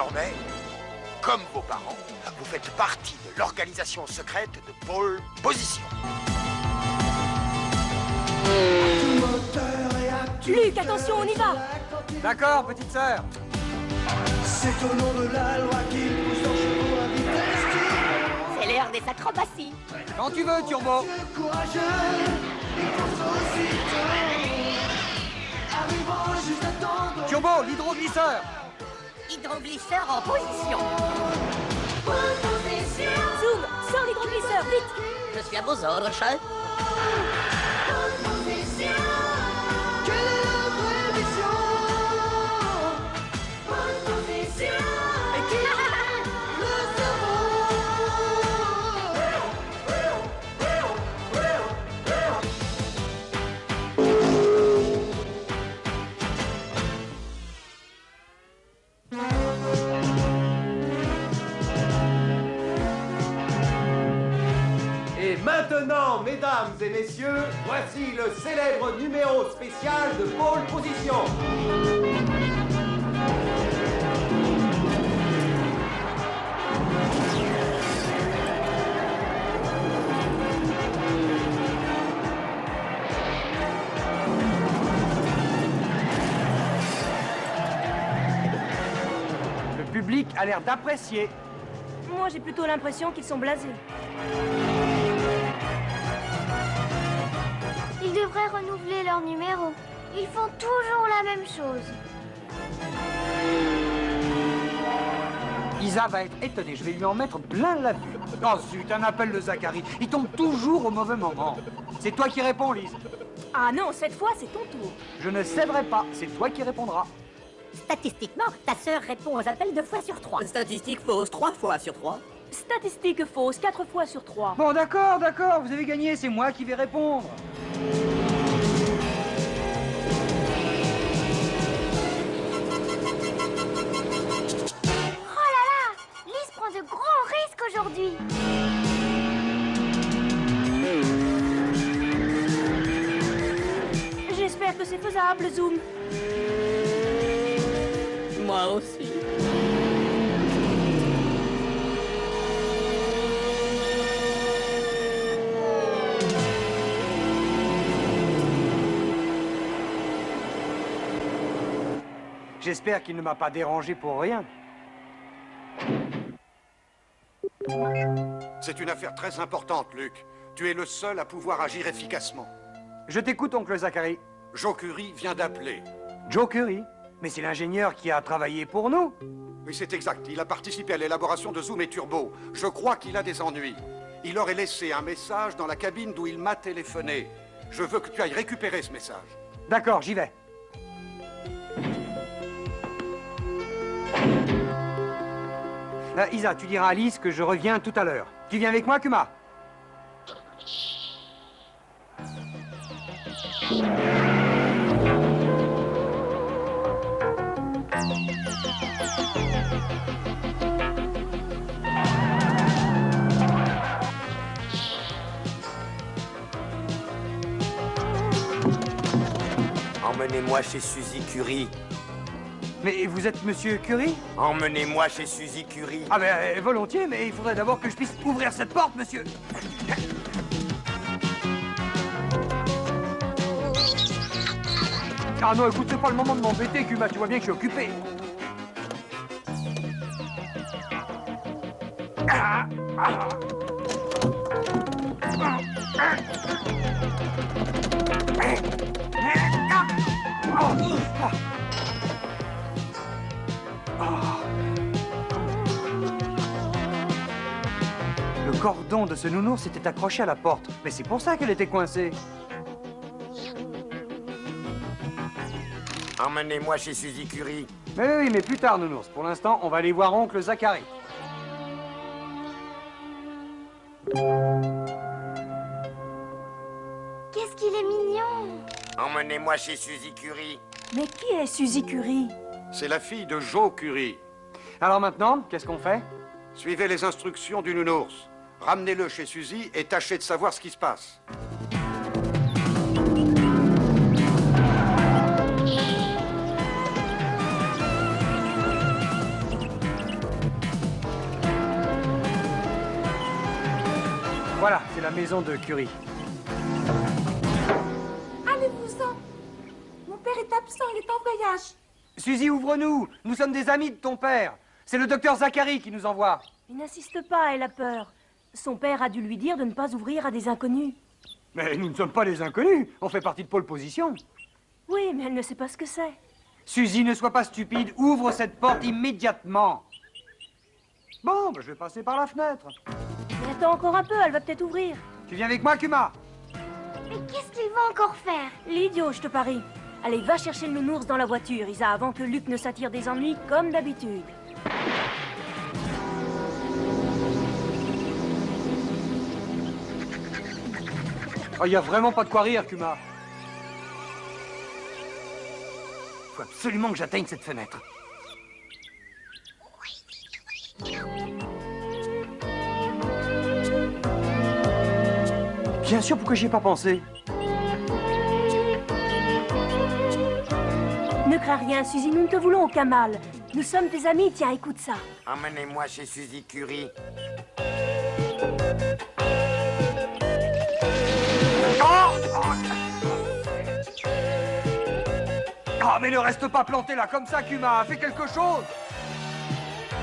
Désormais, comme vos parents, vous faites partie de l'organisation secrète de Pôle Position. Luc, attention, on y va! D'accord, petite sœur. C'est au nom de la loi qu'il pousse leurs chevaux à vitesse. C'est l'heure des acrobaties. Quand tu veux, Turbo. Courageux, et course aussitôt. Arrivant juste à temps. Turbo, l'hydroglisseur. Hydroglisseur en position. Zoom, sors l'hydroglisseur, vite! Je suis à vos ordres, chef. Quelle est la vraie mission? Et qui le Et maintenant, mesdames et messieurs, voici le célèbre numéro spécial de Pôle Position. Le public a l'air d'apprécier. Moi, j'ai plutôt l'impression qu'ils sont blasés. Ils devraient renouveler leur numéro. Ils font toujours la même chose. Isa va être étonnée, je vais lui en mettre plein la vue. Oh zut, un appel de Zachary. Il tombe toujours au mauvais moment. C'est toi qui réponds, Lise. Ah non, cette fois, c'est ton tour. Je ne céderai pas, c'est toi qui répondras. Statistiquement, ta sœur répond aux appels 2 fois sur 3. Statistique fausse 3 fois sur 3. Statistique fausse 4 fois sur 3. Bon, d'accord, vous avez gagné, c'est moi qui vais répondre. Oh là là! Lise prend de gros risques aujourd'hui. J'espère que c'est faisable, Zoom. Moi aussi. J'espère qu'il ne m'a pas dérangé pour rien. C'est une affaire très importante, Luc. Tu es le seul à pouvoir agir efficacement. Je t'écoute, oncle Zachary. Joe Curry vient d'appeler. Joe Curry? Mais c'est l'ingénieur qui a travaillé pour nous. Oui, c'est exact. Il a participé à l'élaboration de Zoom et Turbo. Je crois qu'il a des ennuis. Il aurait laissé un message dans la cabine d'où il m'a téléphoné. Je veux que tu ailles récupérer ce message. D'accord, j'y vais. Isa, tu diras à Alice que je reviens tout à l'heure. Tu viens avec moi, Kuma? Emmenez-moi chez Suzy Curry. Mais vous êtes Monsieur Curry? Emmenez-moi chez Suzy Curry. Ah ben, volontiers, mais il faudrait d'abord que je puisse ouvrir cette porte, monsieur. Ah non, écoute, c'est pas le moment de m'embêter, Kuma, tu vois bien que je suis occupé. Ah, ah. Le cordon de ce nounours était accroché à la porte, mais c'est pour ça qu'elle était coincée. Emmenez-moi chez Suzy Curry. Mais oui, mais plus tard, nounours. Pour l'instant, on va aller voir oncle Zachary. Qu'est-ce qu'il est mignon! Emmenez-moi chez Suzy Curry. Mais qui est Suzy Curry? C'est la fille de Joe Curry. Alors maintenant, qu'est-ce qu'on fait? Suivez les instructions du nounours. Ramenez-le chez Suzy et tâchez de savoir ce qui se passe. c'est la maison de Curie. Allez-vous-en. Mon père est absent, il est en voyage. Suzy, ouvre-nous. Nous sommes des amis de ton père. C'est le docteur Zachary qui nous envoie. Il n'insiste pas, elle a peur. Son père a dû lui dire de ne pas ouvrir à des inconnus. Mais nous ne sommes pas des inconnus. On fait partie de Pôle Position. Oui, mais elle ne sait pas ce que c'est. Suzy, ne sois pas stupide. Ouvre cette porte immédiatement. Bon, je vais passer par la fenêtre. Mais attends encore un peu, elle va peut-être ouvrir. Tu viens avec moi, Kuma? Mais qu'est-ce qu'il va encore faire? L'idiot, je te parie. Allez, va chercher le nounours dans la voiture, Isa, avant que Luc ne s'attire des ennuis comme d'habitude. Oh, y a vraiment pas de quoi rire, Kuma. Faut absolument que j'atteigne cette fenêtre. Bien sûr, pourquoi j'y ai pas pensé? Ne crains rien, Suzy, nous ne te voulons aucun mal. Nous sommes tes amis, tiens, écoute ça. Emmenez-moi chez Suzy Curie. Ah, mais ne reste pas planté là comme ça, Kuma. Fais quelque chose.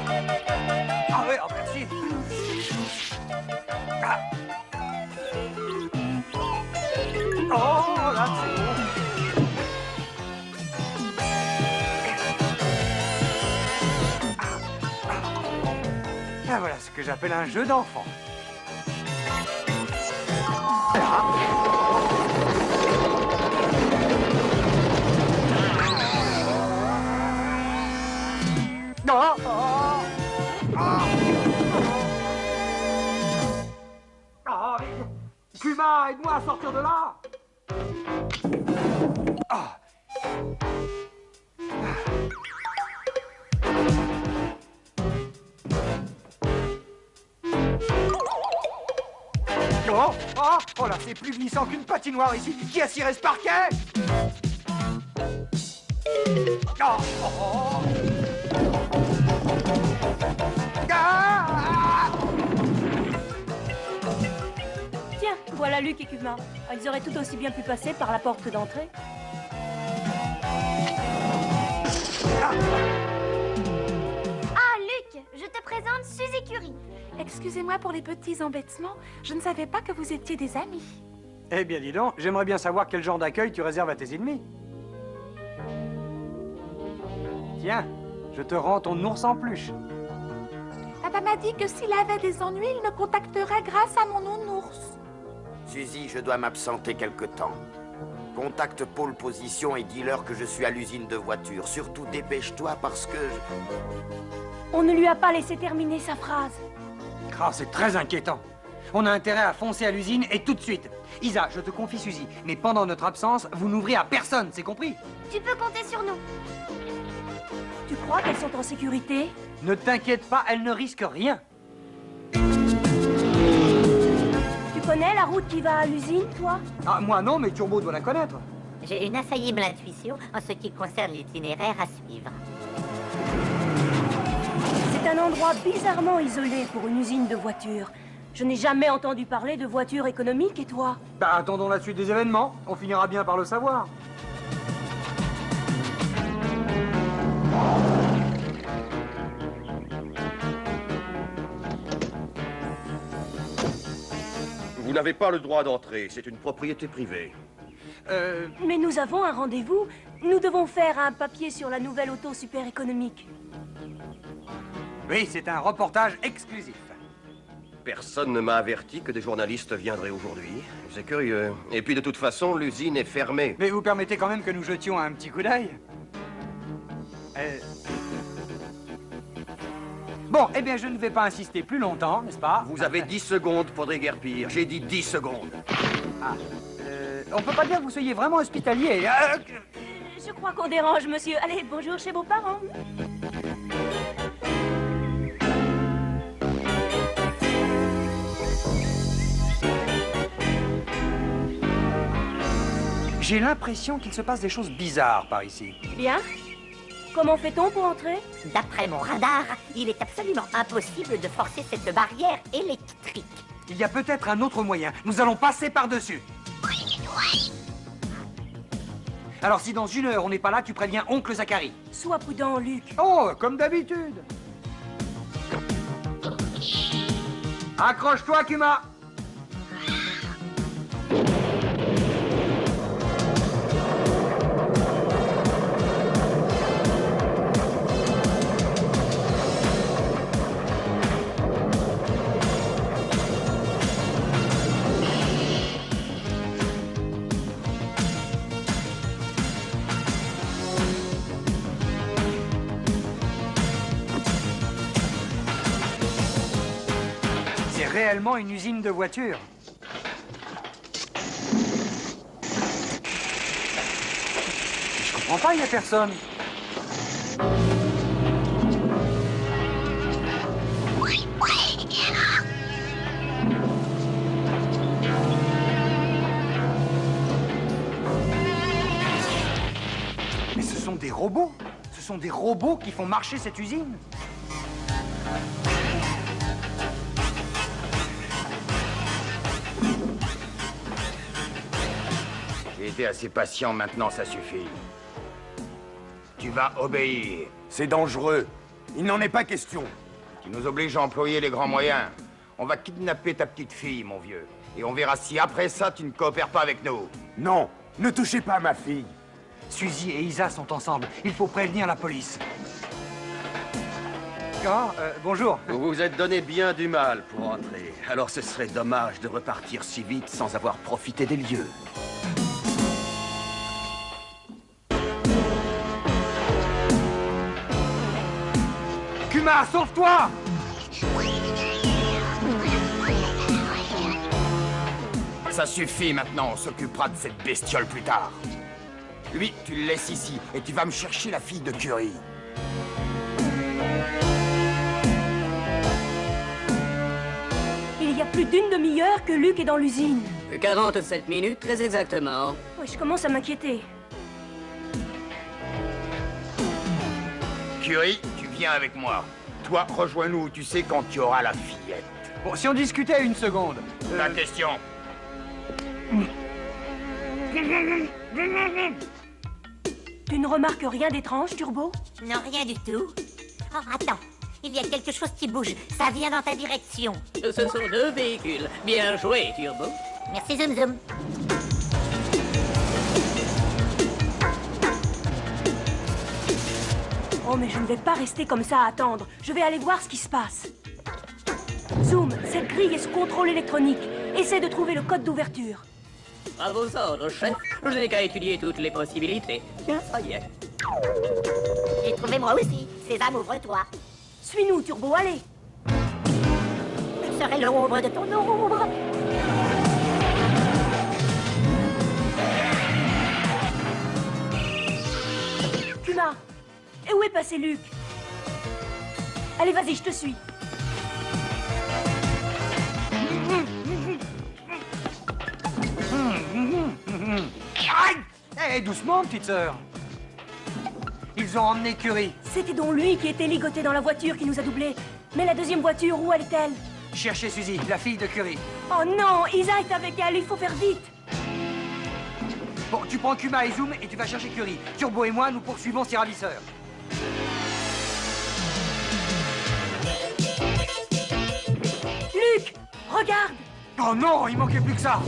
Ah ouais, oh, merci. Ah. Oh, là, c'est bon. Ah, voilà ce que j'appelle un jeu d'enfant. Kuma, aide-moi à sortir de là. Ah. Oh là, c'est plus glissant qu'une patinoire ici. Qui a ciré ce parquet? Tiens, voilà Luc et Kuma. Ils auraient tout aussi bien pu passer par la porte d'entrée. Ah, Luc, je te présente Suzy Curie. Excusez-moi pour les petits embêtements. Je ne savais pas que vous étiez des amis. Eh bien, dis donc, j'aimerais bien savoir quel genre d'accueil tu réserves à tes ennemis. Tiens, je te rends ton ours en peluche. Papa m'a dit que s'il avait des ennuis, il me contacterait grâce à mon nounours. Suzy, je dois m'absenter quelque temps. Contacte Pôle Position et dis-leur que je suis à l'usine de voitures. Surtout dépêche-toi parce que... On ne lui a pas laissé terminer sa phrase. Ah, c'est très inquiétant. On a intérêt à foncer à l'usine et tout de suite. Isa, je te confie Suzy, mais pendant notre absence, vous n'ouvrez à personne, c'est compris? Tu peux compter sur nous. Tu crois qu'elles sont en sécurité? Ne t'inquiète pas, elles ne risquent rien. Tu connais la route qui va à l'usine, toi? Ah, moi non, mais Turbo doit la connaître. J'ai une infaillible intuition en ce qui concerne l'itinéraire à suivre. C'est un endroit bizarrement isolé pour une usine de voitures. Je n'ai jamais entendu parler de voitures économiques, et toi? Bah, attendons la suite des événements. On finira bien par le savoir. Vous n'avez pas le droit d'entrer, c'est une propriété privée. Mais nous avons un rendez-vous. Nous devons faire un papier sur la nouvelle auto super économique. Oui, c'est un reportage exclusif. Personne ne m'a averti que des journalistes viendraient aujourd'hui. C'est curieux. Et puis de toute façon, l'usine est fermée. Mais vous permettez quand même que nous jetions un petit coup d'œil? Bon, eh bien, je ne vais pas insister plus longtemps, n'est-ce pas? Vous avez 10 secondes pour déguerpir. J'ai dit 10 secondes. Ah, on peut pas dire que vous soyez vraiment hospitalier. Je crois qu'on dérange, monsieur. Allez, bonjour chez vos parents. J'ai l'impression qu'il se passe des choses bizarres par ici. Bien. Comment fait-on pour entrer? D'après mon radar, il est absolument impossible de forcer cette barrière électrique. Il y a peut-être un autre moyen. Nous allons passer par-dessus. Alors si dans 1 heure on n'est pas là, tu préviens oncle Zachary. Sois prudent, Luc. Oh, comme d'habitude. Accroche-toi, Kuma. Réellement une usine de voitures. Je comprends pas, il n'y a personne. Mais ce sont des robots. Ce sont des robots qui font marcher cette usine. J'ai été assez patient, maintenant ça suffit. Tu vas obéir. C'est dangereux. Il n'en est pas question. Tu nous obliges à employer les grands moyens. On va kidnapper ta petite fille, mon vieux. Et on verra si après ça, tu ne coopères pas avec nous. Non, ne touchez pas à ma fille. Suzy et Isa sont ensemble. Il faut prévenir la police. Ah, bonjour. Vous vous êtes donné bien du mal pour entrer. Alors ce serait dommage de repartir si vite sans avoir profité des lieux. Kuma, sauve-toi! Ça suffit maintenant, on s'occupera de cette bestiole plus tard. Lui, tu le laisses ici, et tu vas me chercher la fille de Curie. Il y a plus d'une demi-heure que Luc est dans l'usine. 47 minutes, très exactement. Oui, je commence à m'inquiéter. Curie, tu viens avec moi. Toi, rejoins-nous où tu sais quand tu auras la fillette. Bon, si on discutait 1 seconde. La question. Tu ne remarques rien d'étrange, Turbo? Non, rien du tout. Oh, attends. Il y a quelque chose qui bouge. Ça vient dans ta direction. Ce sont 2 véhicules. Bien joué, Turbo. Merci, Zoom Zoom. Oh, mais je ne vais pas rester comme ça à attendre. Je vais aller voir ce qui se passe. Zoom, cette grille est sous contrôle électronique. Essaie de trouver le code d'ouverture. À vos ordres, chef. Je n'ai qu'à étudier toutes les possibilités. Tiens, ça y est. J'ai trouvé moi aussi. Sésame, ouvre-toi. Suis-nous, Turbo, allez. Je serai l'ombre de ton ombre. Kuma, et où est passé Luc? Allez, vas-y, je te suis. Aïe! Eh, doucement, petite sœur. Ils ont emmené Curie. C'était donc lui qui était ligoté dans la voiture qui nous a doublés. Mais la deuxième voiture, où est-elle? Cherchez Suzy, la fille de Curie. Oh non, Isa est avec elle, il faut faire vite. Bon, tu prends Kuma et Zoom et tu vas chercher Curie. Turbo et moi, nous poursuivons ces ravisseurs. Luc, regarde. Oh non, il manquait plus que ça.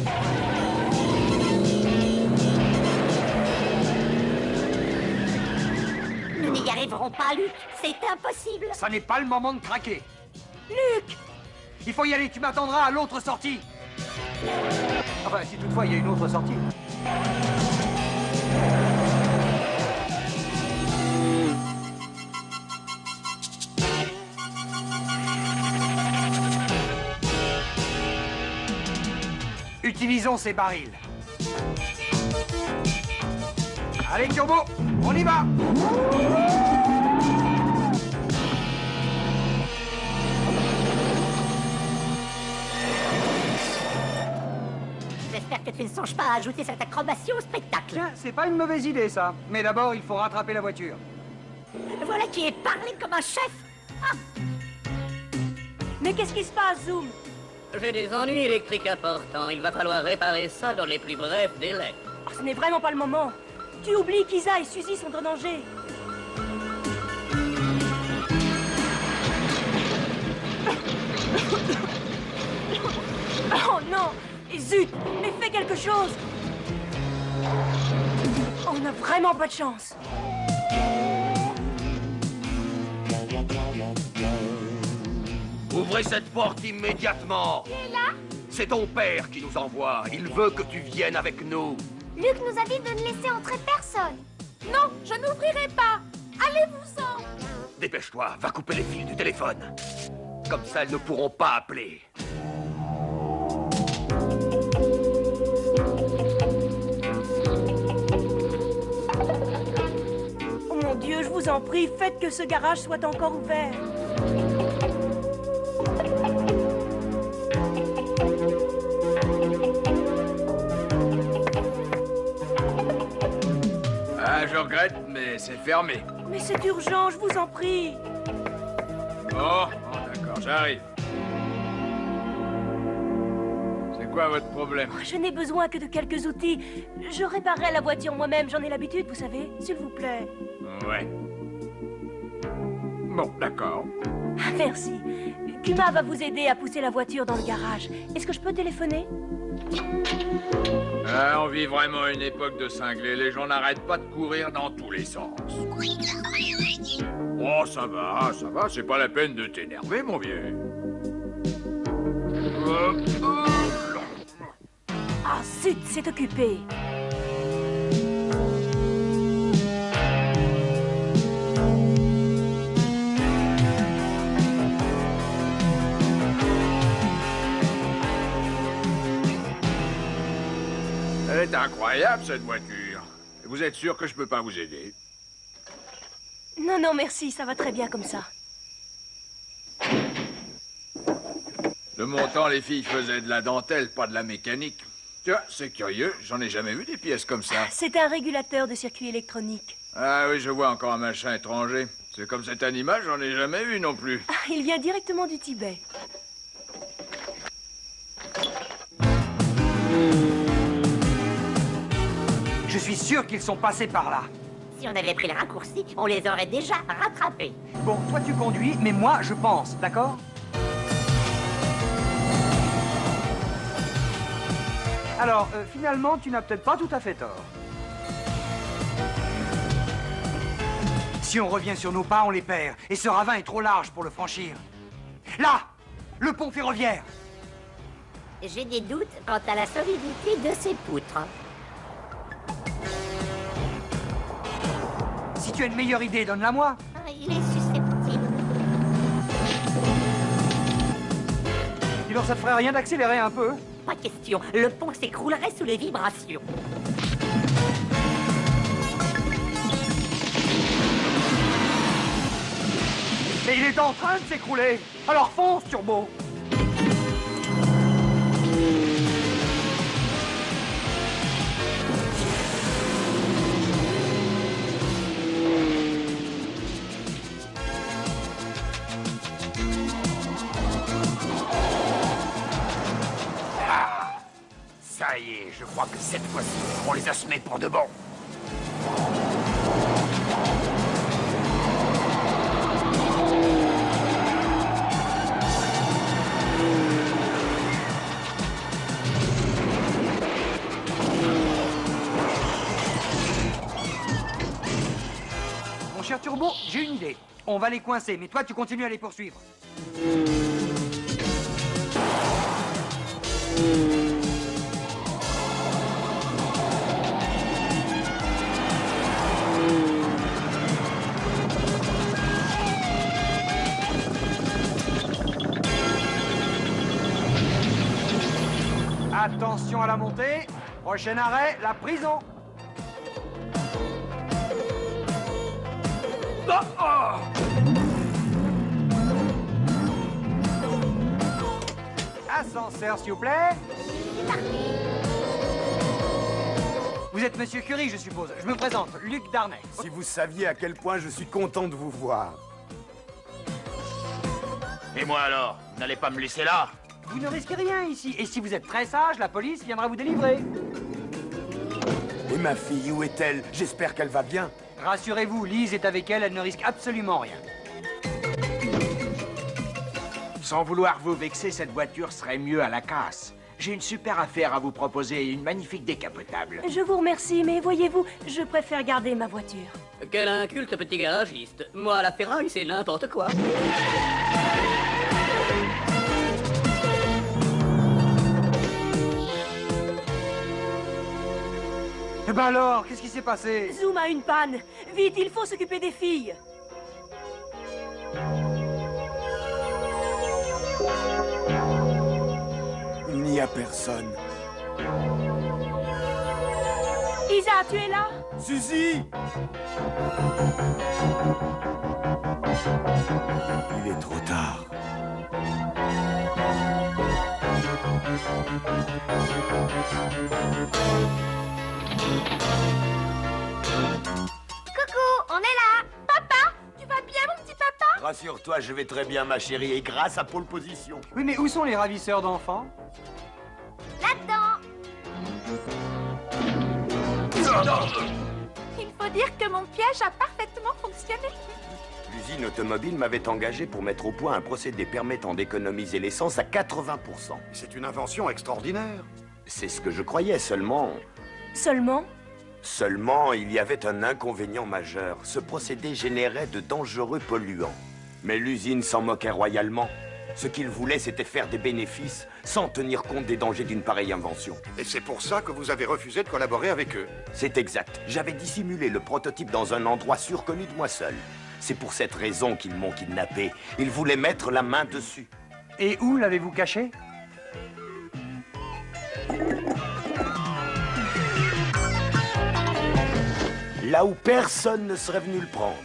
Nous n'y arriverons pas, Luc. C'est impossible. Ça n'est pas le moment de craquer. Luc! Il faut y aller, tu m'attendras à l'autre sortie. Enfin, si toutefois il y a une autre sortie. Utilisons ces barils. Allez, Turbo, on y va! J'espère que tu ne songes pas à ajouter cette acrobatie au spectacle. Tiens, c'est pas une mauvaise idée, ça. Mais d'abord, il faut rattraper la voiture. Voilà qui est parlé comme un chef. Ah. Mais qu'est-ce qui se passe, Zoom? J'ai des ennuis électriques importants. Il va falloir réparer ça dans les plus brefs délais. Oh, ce n'est vraiment pas le moment. Tu oublies qu'Isa et Suzy sont en danger. Oh non! Et zut! Mais fais quelque chose! On n'a vraiment pas de chance. Ouvrez cette porte immédiatement. Qui est là? C'est ton père qui nous envoie. Il veut que tu viennes avec nous. Luc nous a dit de ne laisser entrer personne. Non, je n'ouvrirai pas. Allez-vous-en. Dépêche-toi, va couper les fils du téléphone. Comme ça, elles ne pourront pas appeler. Oh mon Dieu, je vous en prie, faites que ce garage soit encore ouvert. Ah, je regrette, mais c'est fermé. Mais c'est urgent, je vous en prie. Oh, d'accord, j'arrive. C'est quoi votre problème? Je n'ai besoin que de quelques outils. Je réparerai la voiture moi-même, j'en ai l'habitude, vous savez. S'il vous plaît. Ouais. Bon, d'accord. Ah, merci. Kuma va vous aider à pousser la voiture dans le garage. Est-ce que je peux téléphoner? Ah, on vit vraiment une époque de cinglés. Les gens n'arrêtent pas de courir dans tous les sens. Oh, ça va, c'est pas la peine de t'énerver, mon vieux. Ah, zut, c'est occupé. Elle est incroyable, cette voiture. Vous êtes sûr que je peux pas vous aider? Non, non, merci, ça va très bien comme ça. De mon temps, les filles faisaient de la dentelle, pas de la mécanique. Tu vois, c'est curieux, j'en ai jamais vu des pièces comme ça. C'est un régulateur de circuit électronique. Ah oui, je vois encore un machin étranger. C'est comme cet animal, j'en ai jamais vu non plus. Ah, il vient directement du Tibet. Je suis sûr qu'ils sont passés par là. Si on avait pris le raccourci, on les aurait déjà rattrapés. Bon, toi tu conduis, mais moi je pense, d'accord? Alors, finalement, tu n'as peut-être pas tout à fait tort. Si on revient sur nos pas, on les perd. Et ce ravin est trop large pour le franchir. Là! Le pont ferroviaire! J'ai des doutes quant à la solidité de ces poutres. Si tu as une meilleure idée, donne-la moi. Il est susceptible. Dis donc, ça te ferait rien d'accélérer un peu? Pas question. Le pont s'écroulerait sous les vibrations. Mais il est en train de s'écrouler. Alors fonce, Turbo. Ça y est, je crois que cette fois-ci, on les a semés pour de bon. Mon cher Turbo, j'ai une idée. On va les coincer, mais toi tu continues à les poursuivre. Attention à la montée. Prochain arrêt, la prison. Ascenseur, s'il vous plaît. Vous êtes Monsieur Curie, je suppose. Je me présente, Luc Darnay. Si vous saviez à quel point je suis content de vous voir. Et moi alors? Vous n'allez pas me laisser là? Vous ne risquez rien ici. Et si vous êtes très sage, la police viendra vous délivrer. Et ma fille, où est-elle? J'espère qu'elle va bien. Rassurez-vous, Lise est avec elle, elle ne risque absolument rien. Sans vouloir vous vexer, cette voiture serait mieux à la casse. J'ai une super affaire à vous proposer, une magnifique décapotable. Je vous remercie, mais voyez-vous, je préfère garder ma voiture. Quel inculte petit garagiste. Moi, la ferraille, c'est n'importe quoi. Eh ben alors, qu'est-ce qui s'est passé? Zoom a une panne. Vite, il faut s'occuper des filles. Il n'y a personne. Isa, tu es là? Suzy! Il est trop tard. Coucou, on est là. Papa, tu vas bien, mon petit papa? Rassure-toi, je vais très bien, ma chérie, et grâce à Pole Position. Oui, mais où sont les ravisseurs d'enfants? Là-dedans. Il faut dire que mon piège a parfaitement fonctionné. L'usine automobile m'avait engagé pour mettre au point un procédé permettant d'économiser l'essence à 80%. C'est une invention extraordinaire. C'est ce que je croyais, seulement... Seulement, il y avait un inconvénient majeur. Ce procédé générait de dangereux polluants. Mais l'usine s'en moquait royalement. Ce qu'ils voulaient, c'était faire des bénéfices sans tenir compte des dangers d'une pareille invention. Et c'est pour ça que vous avez refusé de collaborer avec eux. C'est exact. J'avais dissimulé le prototype dans un endroit sûr connu de moi seul. C'est pour cette raison qu'ils m'ont kidnappé. Ils voulaient mettre la main dessus. Et où l'avez-vous caché? Là où personne ne serait venu le prendre.